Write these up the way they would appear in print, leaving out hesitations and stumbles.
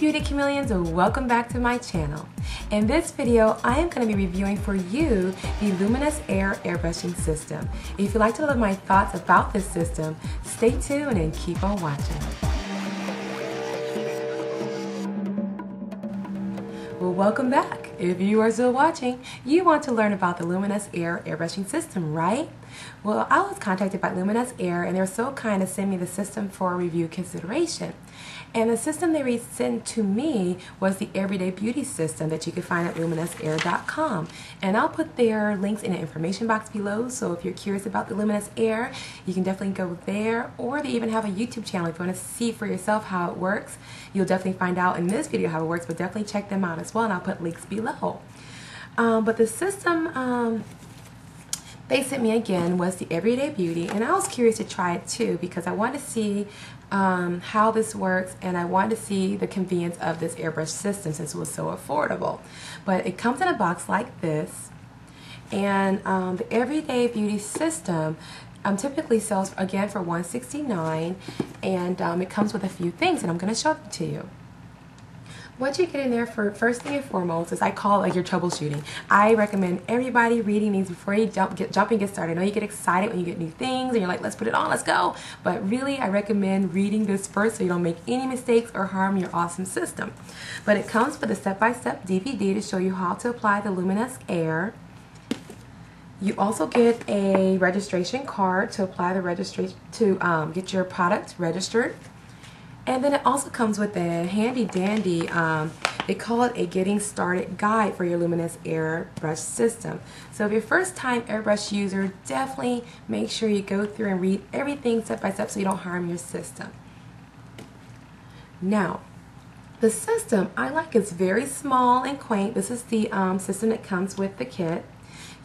beauty chameleons, welcome back to my channel. In this video, I am going to be reviewing for you the Luminess Air Airbrushing system. If you'd like to know my thoughts about this system, stay tuned and keep on watching. Well, welcome back. If you are still watching, you want to learn about the Luminess Air Airbrushing system, right? Well, I was contacted by Luminess Air and they were so kind to send me the system for review consideration. And the system they sent to me was the Everyday Beauty system that you can find at luminousair.com. And I'll put their links in the information box below, so if you're curious about the Luminess Air, you can definitely go there, or they even have a YouTube channel if you want to see for yourself how it works. You'll definitely find out in this video how it works, but definitely check them out as well, and I'll put links below. But the system they sent me again was the Everyday Beauty, and I was curious to try it too because I wanted to see how this works, and I wanted to see the convenience of this airbrush system since it was so affordable. But it comes in a box like this, and the Everyday Beauty system typically sells again for $169, and it comes with a few things, and I'm going to show them to you. What you get in there for first thing and foremost is I call it like your troubleshooting. I recommend everybody reading these before you jump and get started. I know you get excited when you get new things and you're like, let's put it on, let's go. But really, I recommend reading this first so you don't make any mistakes or harm your awesome system. But it comes with a step-by-step DVD to show you how to apply the Luminess Air. You also get a registration card to apply the registration to get your product registered. And then it also comes with a handy dandy, they call it a getting started guide for your Luminess Airbrush system. So if you're a first time airbrush user, definitely make sure you go through and read everything step by step so you don't harm your system. Now, the system I like is very small and quaint. This is the system that comes with the kit.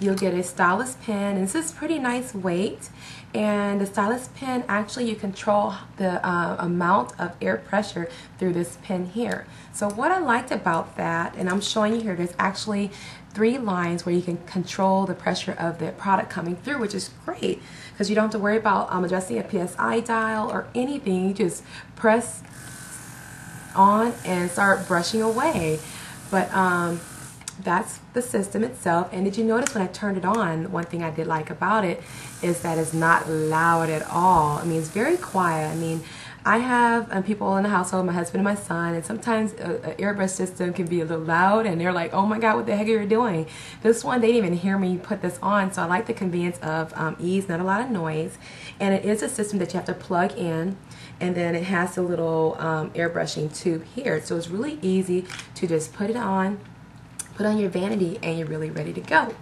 You'll get a stylus pen, and this is pretty nice weight. And the stylus pen, actually you control the amount of air pressure through this pen here. So what I liked about that, and I'm showing you here, there's actually 3 lines where you can control the pressure of the product coming through, which is great because you don't have to worry about adjusting a PSI dial or anything. You just press on and start brushing away. But that's the system itself. And did you notice when I turned it on, one thing I did like about it is that it's not loud at all. I mean, it's very quiet. I mean, I have people in the household, my husband and my son, and sometimes an airbrush system can be a little loud and they're like, oh my god, what the heck are you doing? This one, they didn't even hear me put this on, so I like the convenience of ease, not a lot of noise. And it is a system that you have to plug in, and then it has a little airbrushing tube here, so it's really easy to just put it on, put on your vanity, and you're really ready to go.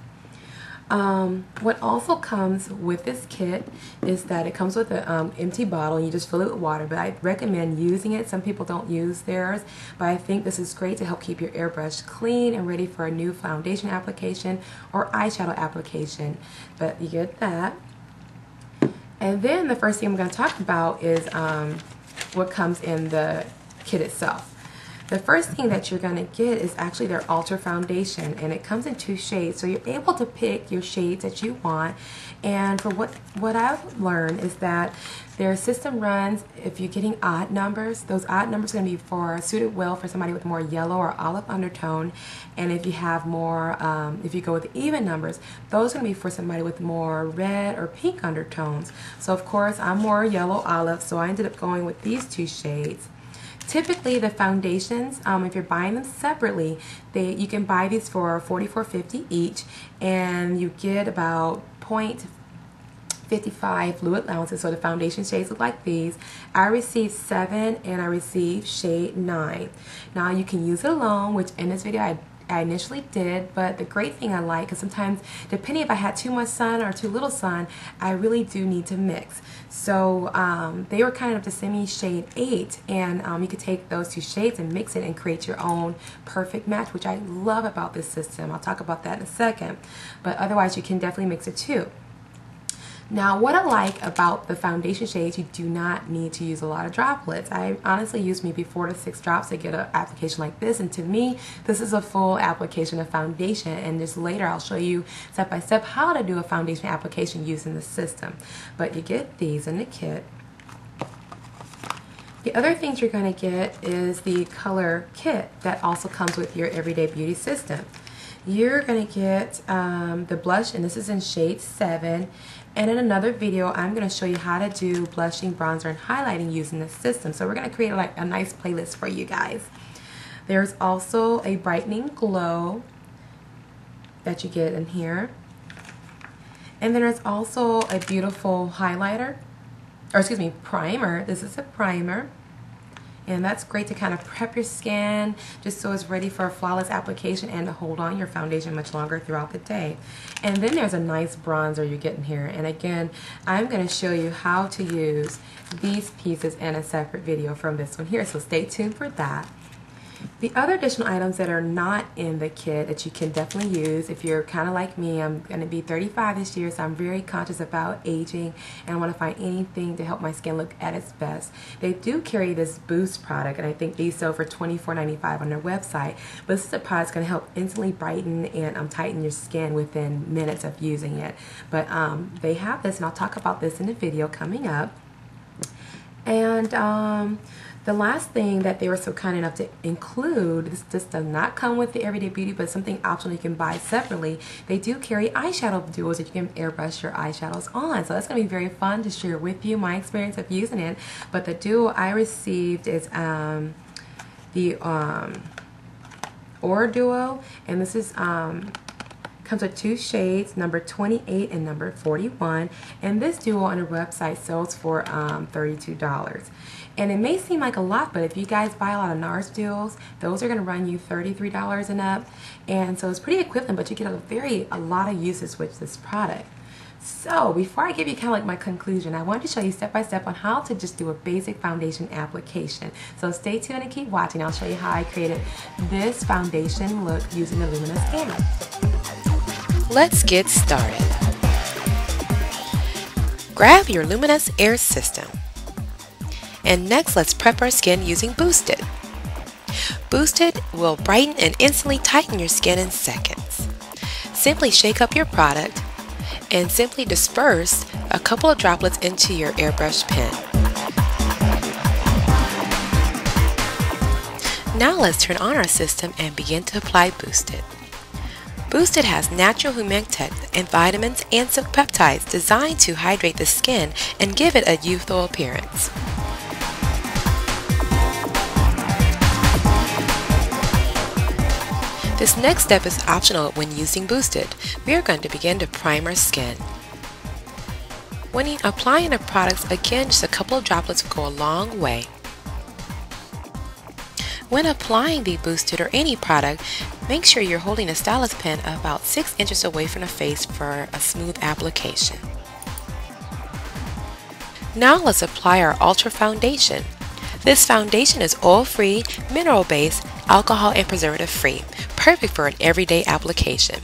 What also comes with this kit is that it comes with an empty bottle and you just fill it with water, but I recommend using it. Some people don't use theirs, but I think this is great to help keep your airbrush clean and ready for a new foundation application or eyeshadow application. But you get that. And then the first thing I'm going to talk about is what comes in the kit itself. The first thing that you're going to get is actually their Ultra Foundation, and it comes in 2 shades, so you're able to pick your shades that you want. And for what I've learned is that their system runs, if you're getting odd numbers, those odd numbers are going to be suited well for somebody with more yellow or olive undertone. And if you have more, if you go with even numbers, those are going to be for somebody with more red or pink undertones. So of course I'm more yellow olive, so I ended up going with these 2 shades. Typically, the foundations, if you're buying them separately, you can buy these for $44.50 each, and you get about 0.55 fluid ounces. So the foundation shades look like these. I received 7, and I received shade 9. Now you can use it alone, which in this video I initially did, but the great thing I like is sometimes, depending if I had too much sun or too little sun, I really do need to mix. So they were kind of to send me shade 8, and you could take those 2 shades and mix it and create your own perfect match, which I love about this system. I'll talk about that in a second, but otherwise you can definitely mix it too. Now, what I like about the foundation shades, you do not need to use a lot of droplets. I honestly use maybe 4 to 6 drops to get an application like this, and to me, this is a full application of foundation, and just later I'll show you step by step how to do a foundation application using the system. But you get these in the kit. The other things you're going to get is the color kit that also comes with your Everyday Beauty system. You're going to get the blush, and this is in shade 7. And in another video, I'm going to show you how to do blushing, bronzer, and highlighting using this system. So we're going to create like a nice playlist for you guys. There's also a brightening glow that you get in here. And then there's also a beautiful highlighter, or excuse me, primer. This is a primer. And that's great to kind of prep your skin just so it's ready for a flawless application and to hold on your foundation much longer throughout the day. And then there's a nice bronzer you get in here. And again, I'm going to show you how to use these pieces in a separate video from this one here. So stay tuned for that. The other additional items that are not in the kit that you can definitely use if you're kind of like me. I'm going to be 35 this year, so I'm very conscious about aging and I want to find anything to help my skin look at its best. They do carry this Boost product, and I think these sell for $24.95 on their website. But this is a product that's going to help instantly brighten and tighten your skin within minutes of using it. But they have this, and I'll talk about this in the video coming up. And the last thing that they were so kind enough to include, this does not come with the Everyday Beauty, but something optional you can buy separately. They do carry eyeshadow duos that you can airbrush your eyeshadows on. So that's going to be very fun to share with you my experience of using it. But the duo I received is the Aura Duo, and this is comes with 2 shades, number 28 and number 41, and this duo on their website sells for $32. And it may seem like a lot, but if you guys buy a lot of NARS duos, those are going to run you $33 and up, and so it's pretty equivalent, but you get a lot of uses with this product. So before I give you kind of like my conclusion, I want to show you step by step on how to just do a basic foundation application. So stay tuned and keep watching. I'll show you how I created this foundation look using the Luminess Air. Let's get started. Grab your Luminess Air system. And next, let's prep our skin using Boosted. Boosted will brighten and instantly tighten your skin in seconds. Simply shake up your product and simply disperse a couple of droplets into your airbrush pen. Now let's turn on our system and begin to apply Boosted. Boosted has natural humectants and vitamins and silk peptides designed to hydrate the skin and give it a youthful appearance. This next step is optional when using Boosted. We are going to begin to prime our skin. When applying the products, again, just a couple of droplets will go a long way. When applying the Boosted or any product, make sure you're holding a stylus pen about 6 inches away from the face for a smooth application. Now let's apply our Ultra Foundation. This foundation is oil-free, mineral-based, alcohol and preservative-free, perfect for an everyday application.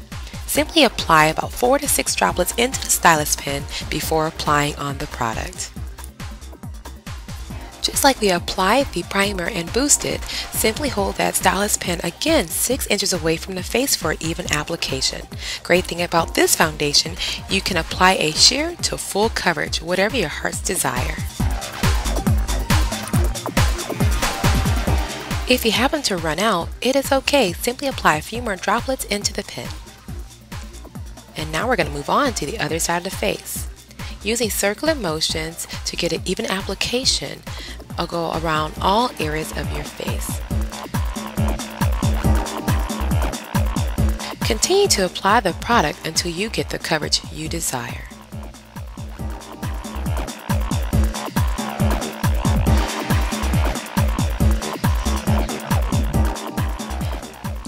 Simply apply about 4 to 6 droplets into the stylus pen before applying on the product. Just like we applied the primer and Boosted, simply hold that stylus pen again 6 inches away from the face for an even application. Great thing about this foundation, you can apply a sheer to full coverage, whatever your heart's desire. If you happen to run out, it is okay. Simply apply a few more droplets into the pen. And now we're going to move on to the other side of the face. Using circular motions to get an even application, I'll go around all areas of your face. Continue to apply the product until you get the coverage you desire.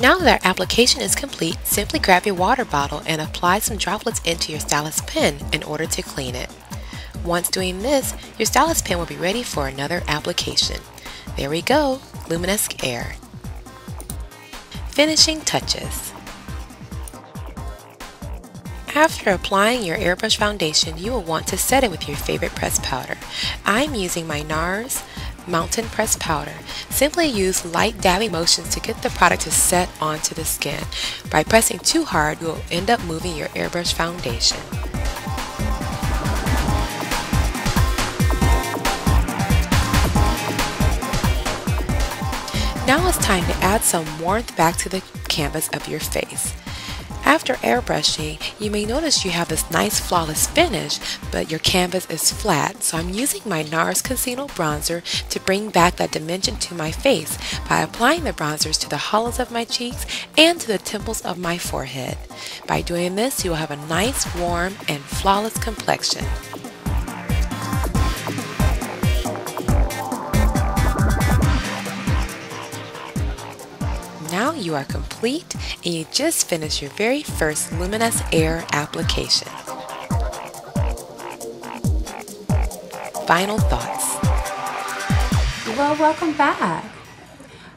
Now that our application is complete, simply grab your water bottle and apply some droplets into your stylus pen in order to clean it. Once doing this, your stylus pen will be ready for another application. There we go, Luminess Air. Finishing touches. After applying your airbrush foundation, you will want to set it with your favorite pressed powder. I'm using my NARS Mountain Pressed Powder. Simply use light dabbing motions to get the product to set onto the skin. By pressing too hard, you will end up moving your airbrush foundation. Now it's time to add some warmth back to the canvas of your face. After airbrushing, you may notice you have this nice flawless finish, but your canvas is flat, so I'm using my NARS Conceal Bronzer to bring back that dimension to my face by applying the bronzers to the hollows of my cheeks and to the temples of my forehead. By doing this, you will have a nice, warm, and flawless complexion. Now you are complete and you just finished your very first Luminess Air application. Final thoughts. Well, welcome back.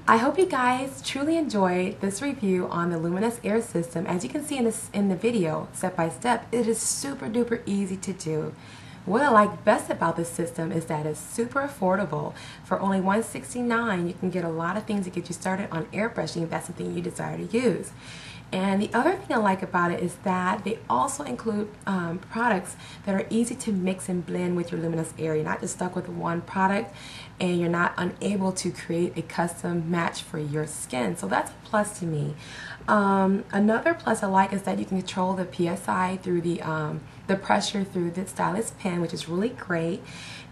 I hope you guys truly enjoyed this review on the Luminess Air system. As you can see in the video, step by step, it is super duper easy to do. What I like best about this system is that it's super affordable. For only $169, you can get a lot of things to get you started on airbrushing if that's something you desire to use. And the other thing I like about it is that they also include products that are easy to mix and blend with your Luminous Air. You're not just stuck with one product and you're not unable to create a custom match for your skin. So that's a plus to me. Another plus I like is that you can control the PSI through the pressure through the stylus pen, which is really great.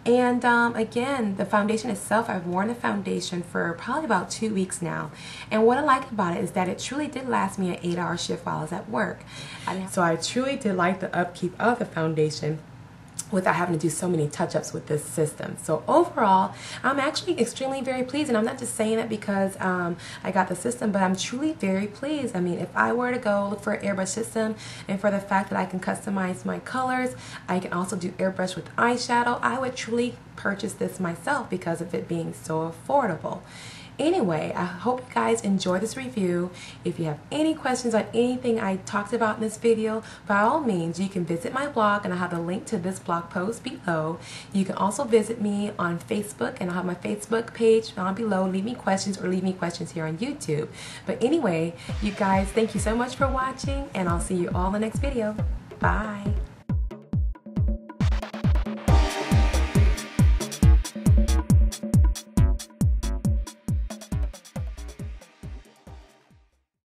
And again, the foundation itself, I've worn the foundation for probably about 2 weeks now. And what I like about it is that it truly did last me an 8-hour shift while I was at work. So I truly did like the upkeep of the foundation without having to do so many touch-ups with this system. So overall, I'm actually extremely very pleased, and I'm not just saying that because I got the system, but I'm truly very pleased. I mean, if I were to go look for an airbrush system, and for the fact that I can customize my colors, I can also do airbrush with eyeshadow, I would truly purchase this myself because of it being so affordable. Anyway, I hope you guys enjoy this review. If you have any questions on anything I talked about in this video, by all means, you can visit my blog, and I'll have the link to this blog post below. You can also visit me on Facebook, and I'll have my Facebook page down below. Leave me questions or leave me questions here on YouTube. But anyway, you guys, thank you so much for watching, and I'll see you all in the next video. Bye.